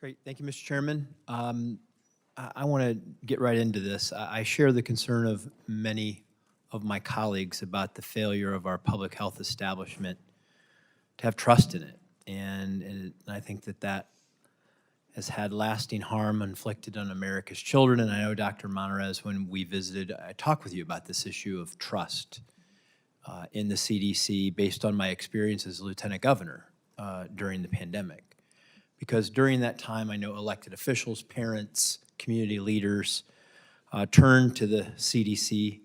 Great. Thank you, Mr. Chairman. I want to get right into this. I share the concern of many of my colleagues about the failure of our public health establishment to have trust in it. And I think that has had lasting harm inflicted on America's children. And I know, Dr. Monterez, when we visited, I talked with you about this issue of trust in the CDC based on my experience as lieutenant governor during the pandemic. Because during that time, I know elected officials, parents, community leaders turned to the CDC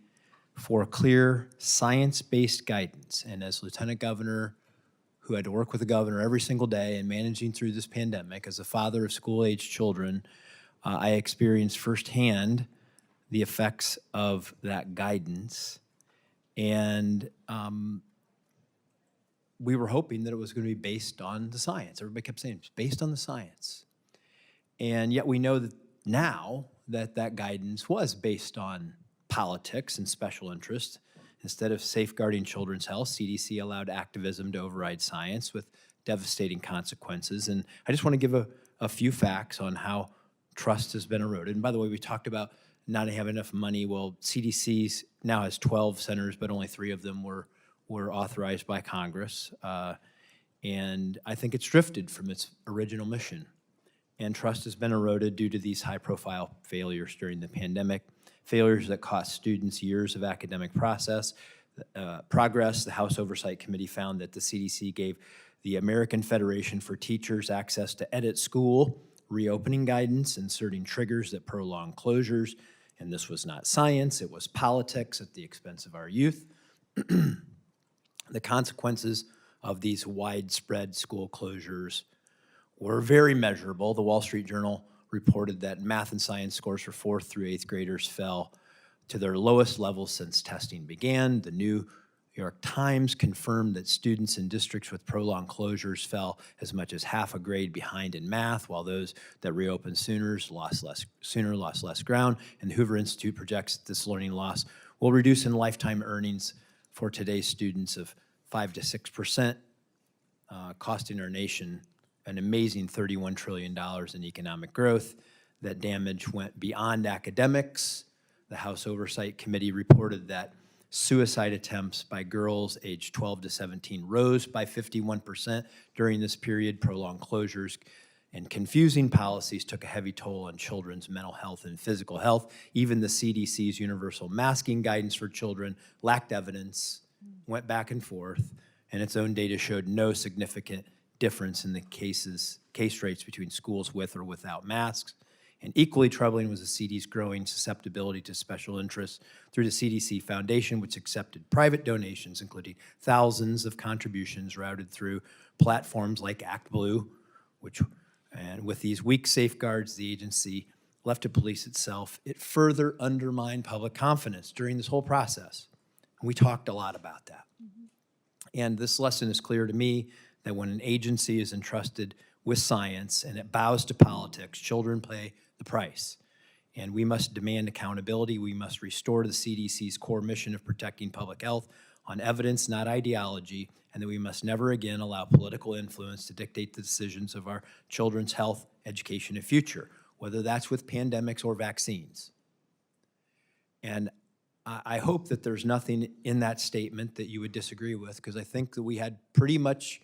for clear science-based guidance. And as lieutenant governor, who had to work with the governor every single day and managing through this pandemic, as a father of school-aged children, I experienced firsthand the effects of that guidance. And we were hoping that it was going to be based on the science. Everybody kept saying it's based on the science. And yet we know that now that guidance was based on politics and special interest. Instead of safeguarding children's health, CDC allowed activism to override science with devastating consequences. And I just want to give a few facts on how trust has been eroded. And by the way, we talked about not having enough money. Well, CDC now has 12 centers, but only 3 of them were authorized by Congress. And I think it's drifted from its original mission. And trust has been eroded due to these high-profile failures during the pandemic, failures that cost students years of academic progress. The House Oversight Committee found that the CDC gave the American Federation for Teachers access to edit school reopening guidance, inserting triggers that prolong closures. And this was not science, it was politics at the expense of our youth. The consequences of these widespread school closures were very measurable. The Wall Street Journal reported that math and science scores for 4th through 8th graders fell to their lowest levels since testing began. The New York Times confirmed that students in districts with prolonged closures fell as much as half a grade behind in math, while those that reopened sooner lost less ground. And the Hoover Institute projects that this learning loss will reduce in lifetime earnings for today's students of 5 to 6%, costing our nation an amazing $31 trillion in economic growth. That damage went beyond academics. The House Oversight Committee reported that suicide attempts by girls aged 12 to 17 rose by 51% during this period. Prolonged closures and confusing policies took a heavy toll on children's mental health and physical health. Even the CDC's universal masking guidance for children lacked evidence, went back and forth, and its own data showed no significant difference in the case rates between schools with or without masks. And equally troubling was the CDC's growing susceptibility to special interests through the CDC Foundation, which accepted private donations, including thousands of contributions routed through platforms like ActBlue, and with these weak safeguards, the agency left to police itself. It further undermined public confidence during this whole process. And we talked a lot about that. And this lesson is clear to me that when an agency is entrusted with science and it bows to politics, children pay the price. And we must demand accountability. We must restore the CDC's core mission of protecting public health on evidence, not ideology, and that we must never again allow political influence to dictate the decisions of our children's health, education, and future, whether that's with pandemics or vaccines. And I hope that there's nothing in that statement that you would disagree with, because I think that we had pretty much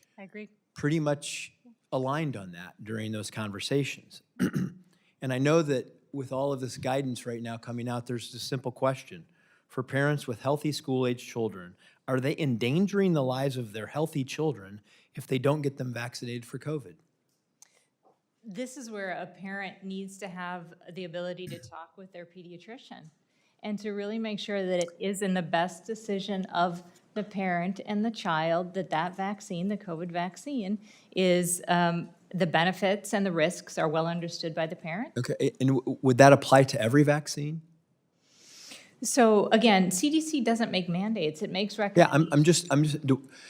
aligned on that during those conversations. And I know that with all of this guidance right now coming out, there's a simple question. For parents with healthy school-age children, are they endangering the lives of their healthy children if they don't get them vaccinated for COVID? This is where a parent needs to have the ability to talk with their pediatrician and to really make sure that it is in the best decision of the parent and the child that vaccine, the COVID vaccine, is the benefits and the risks are well understood by the parent. Okay, and would that apply to every vaccine? So again, CDC doesn't make mandates; it makes recommendations.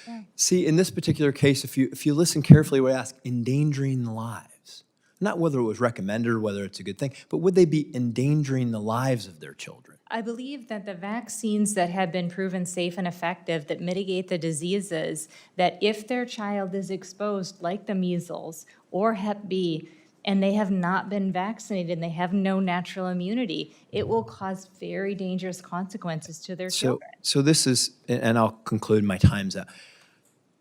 Yeah, see, in this particular case, if you listen carefully, we ask endangering the lives, not whether it was recommended or whether it's a good thing, but would they be endangering the lives of their children? I believe that the vaccines that have been proven safe and effective that mitigate the diseases, that if their child is exposed, like the measles or Hep B, and they have not been vaccinated and they have no natural immunity, it will cause very dangerous consequences to their children. So this is, and I'll conclude, my time's up.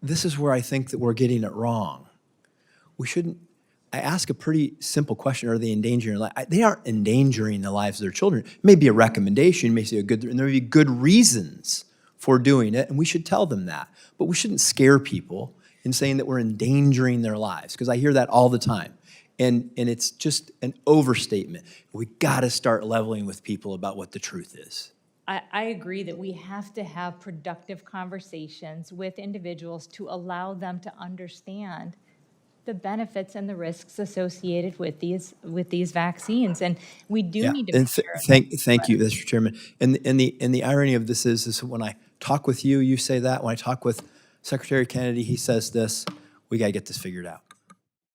This is where I think that we're getting it wrong. We shouldn't, I ask a pretty simple question, are they endangering life? They aren't endangering the lives of their children. It may be a recommendation, may say a good, and there may be good reasons for doing it, and we should tell them that. But we shouldn't scare people in saying that we're endangering their lives, because I hear that all the time. And it's just an overstatement. We gotta start leveling with people about what the truth is. I agree that we have to have productive conversations with individuals to allow them to understand the benefits and the risks associated with these vaccines. And we do need to And make sure. thank you, Mr. Chairman. And the irony of this is when I talk with you, you say that. When I talk with Secretary Kennedy, he says this. We got to get this figured out.